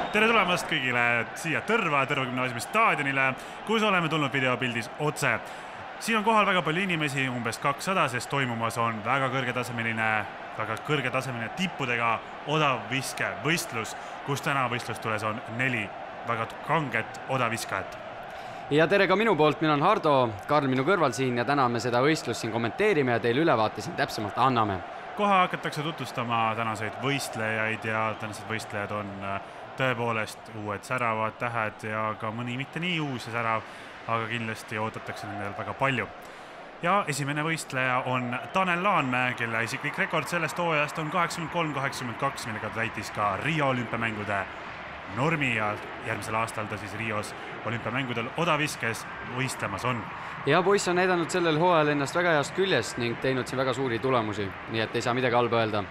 Tere tulemast kõigile siia Tõrva Gümnaasiumi staadionile, kus oleme tulnud videopildis otse. Siin on kohal väga palju inimesi, umbes 200, sest toimumas on väga kõrgetasemeline tippudega odavviskevõistlus, kus täna võistlustules on 4 väga kanget odaviskajat. Ja tere ka minu poolt, mina on Hardo, Karl minu kõrval siin ja täna me seda võistlust siin kommenteerime ja teile ülevaate siin täpsemalt anname. Kohe hakatakse tutvustama tänaseid võistlejaid ja tänased võistlejad on tõepoolest uued säravad tähed ja ka mõni mitte nii uus ja särav, aga kindlasti oodatakse nendel väga palju. Ja esimene võistleja on Tanel Laanmäe, kelle isiklik rekord sellest hooajast on 83-82, millega täitis ka Rio olümpiamängude normi ja järgmisel aastal ta siis Rios olümpiamängudel odaviskes võistlemas on. Ja poiss on näidanud sellel hooajal ennast väga heast küljest ning teinud siin väga suuri tulemusi, nii et ei saa midagi halba öelda.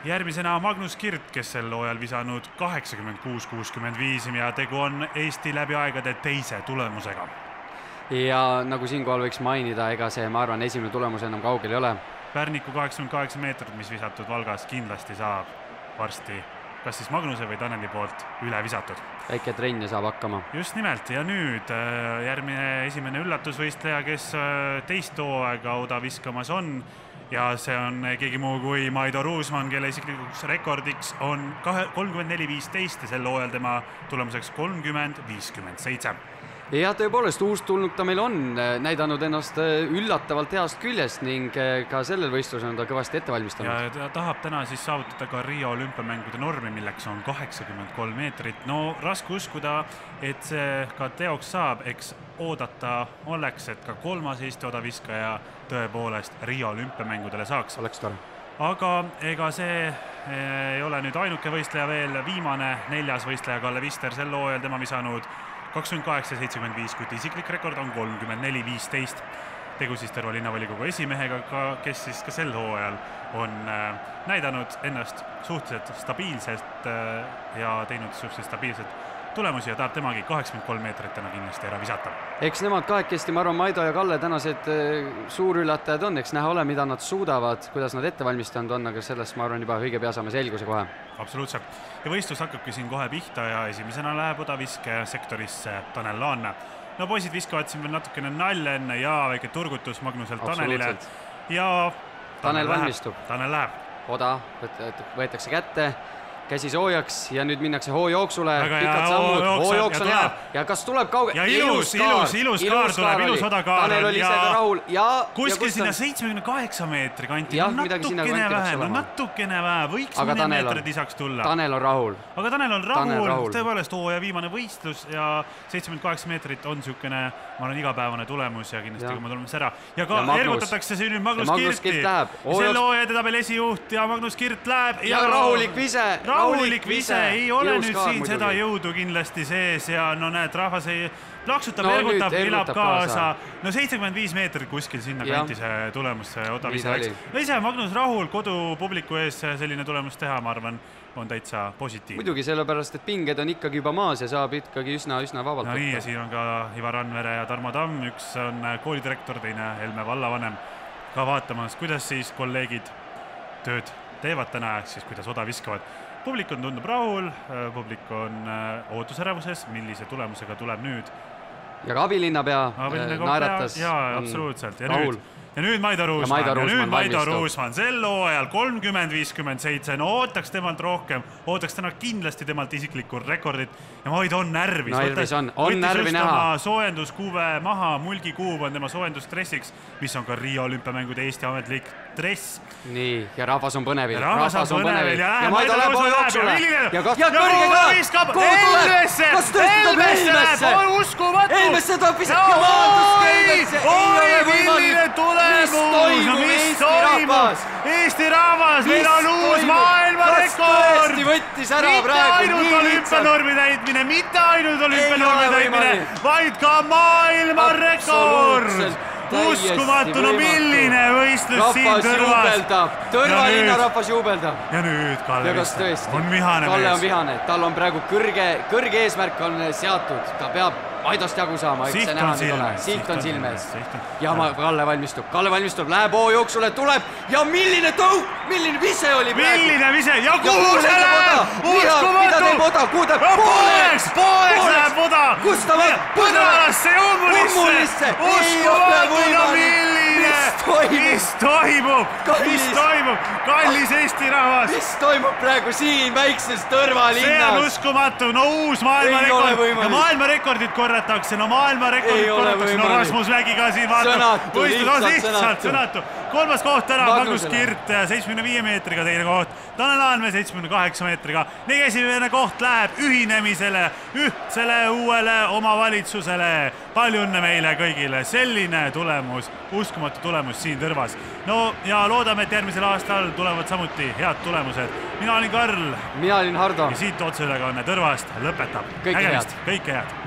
Järgmisena Magnus Kirt, kes sel hooajal visanud 86-65 ja tegu on Eesti läbi aegade teise tulemusega. Ja nagu siinkohal võiks mainida, ega see, ma arvan, esimene tulemus enam kaugel ei ole. Pärniku 88 meetrit, mis visatud Valgas, kindlasti saab varsti kas siis Magnuse või Taneli poolt üle visatud. Väike trenn ja saab hakkama. Just nimelt, ja nüüd järgmine esimene üllatusvõistleja, kes teist hooaega odaviskamas on, ja see on keegi muu kui Maido Ruusmann, kelle isiklikuks rekordiks on 34-15 ja sel hooajal tema tulemuseks 30-57. Ja tõepoolest, uus tulnud ta meil on näidanud ennast üllatavalt heast küljest ning ka sellel võistlusel on ta kõvasti ette valmistanud. Ja ta tahab täna siis saavutada ka Rio olümpiamängude normi, milleks on 83 meetrit. No raske uskuda, et see ka teoks saab, eks oodata oleks, et ka kolmas Eesti odaviskaja tõepoolest Rio olümpiamängudele saaks. Oleks tore. Aga ega see ei ole nüüd ainuke võistleja veel, viimane 4. võistleja Kalle Vister sel hooajal tema visanud 28-75, kuid isiklik rekord on 34-15. Tegu siis Tõrva linnavolikogu esimehega, kes siis ka sel hooajal on näidanud ennast suhteliselt stabiilselt ja teinud suhteliselt stabiilselt tulemusi ja tahab temagi 83 meetrit täna kindlasti ära visata. Eks nemad kahekesti, ma arvan, Maido ja Kalle tänased suurüllatajad on, eks näha ole, mida nad suudavad, kuidas nad ette valmistanud on, aga sellest, ma arvan, juba õige pea saame selguse kohe. Absoluutselt. Ja võistlus hakkabki siin kohe pihta ja esimesena läheb odaviske sektorisse Tanel Laanmäe. No poisid viskavad siin veel natukene nalja enne ja väike turgutus Magnuselt Tanelile. Ja Tanel valmistub. Tanel läheb. Oda võetakse kätte. Käsi soojaks ja nüüd minnakse hoojooksule, pikad sammud, hooijooks on hea ja kas tuleb kaugel? Ja ilus kaar tuleb, ilus odakaar Tanel oli ise ka rahul ja kuskil sinna 78 meetri kanti, natukene vähe, võiks mõni meetrid lisaks tulla. Tanel on rahul. Aga Tanel on rahul, tõepoolest hooaja viimane võistlus ja 78 meetrit on siukene, ma olen igapäevane tulemus ja kindlasti kui ma tulemas ära. Ja ka ergutatakse see nüüd Magnus Kirti, selle hooaja tabel esijuht ja Magnus Kirt läheb ja rahulik vise. Rahulik vise, ei ole nüüd siin seda jõudu kindlasti sees ja no näed, rahvas ei plaksutab, ergutab, elab kaasa. No 75 meetrit kuskil sinna kanti see tulemus odavise läks. No ise Magnus rahul kodupubliku ees selline tulemus teha, ma arvan, on täitsa positiivne. Muidugi sellepärast, et pinged on ikkagi juba maas ja saab ikkagi üsna vabalt. No nii, ja siin on ka Ivar Randvere ja Tarmo Tamm, üks on koolidirektor, teine Helme vallavanem. Ka vaatamas, kuidas siis kolleegid tööd teevad täna, siis kuidas oda viskavad. Publik on tundub rahul, publik on ootusärevuses, millise tulemusega tuleb nüüd. Ja ka abilinnapea naeratas. Jaa, absoluutselt. Ja nüüd Maido Ruusmann. Sel hooajal 30-57, no ootaks temalt rohkem, ootaks täna kindlasti temalt isiklikku rekordit ja Maido on närvis. On närvi näha. Soojenduskuube maha, mulgikuub on tema soojendusdressiks, mis on ka Rio olümpiamängude Eesti ametlik dress. Nii, ja rahvas on põnevil. Ja Maido läheb hooijooksule. Ja kõrge ka! Helmesse! Uskumatu! Helmesse tuleb visata ja maandus Helmesse! Mis toimub? Eesti rahvas, meil on uus maailmarekord! Mitte ainult olümpianormi täitmine, vaid ka maailmarekord! Uskumatu, no milline võistlus siin Tõrvas! Tõrva linna rahvas juubeldab. Ja nüüd Kalle Vister on vihane mees. Kalle on vihane, tal on praegu kõrge eesmärk on seatud, ta peab Aidost jagu saama, eks see näha nüüd ole. Siht on silmes. Ja Kalle valmistub, läheb jooksule, tuleb ja milline tõuk, milline vise oli praegu. Milline vise ja kuhu see läheb? Uskumatu! Pooleks läheb Oda! Kus ta võtab? Põdralasse ja Ummulisse! Uskumatu, no milline! Mis toimub? Kallis Eesti rahvas! Mis toimub praegu siin väikses tõrvalinnas? See on uskumatu, no uus maailmarekord. Ja maailmarekordid korratakse, no Rasmus Vägi ka siin vaatab. Lihtsalt sõnatu. 3. koht ära, Magnus Kirt 75 meetriga, teine koht. Tanel Aanmäe 78 meetriga. Esimene koht läheb ühinemisele, ühtsele uuele omavalitsusele. Palju õnne meile kõigile. Selline tulemus, uskumatu tulemus siin Tõrvas. No ja loodame, et järgmisel aastal tulevad samuti head tulemused. Mina olin Karl. Mina olin Hardo. Ja siit otseülekanne Tõrvast lõpetab. Kõike head. Kõike head.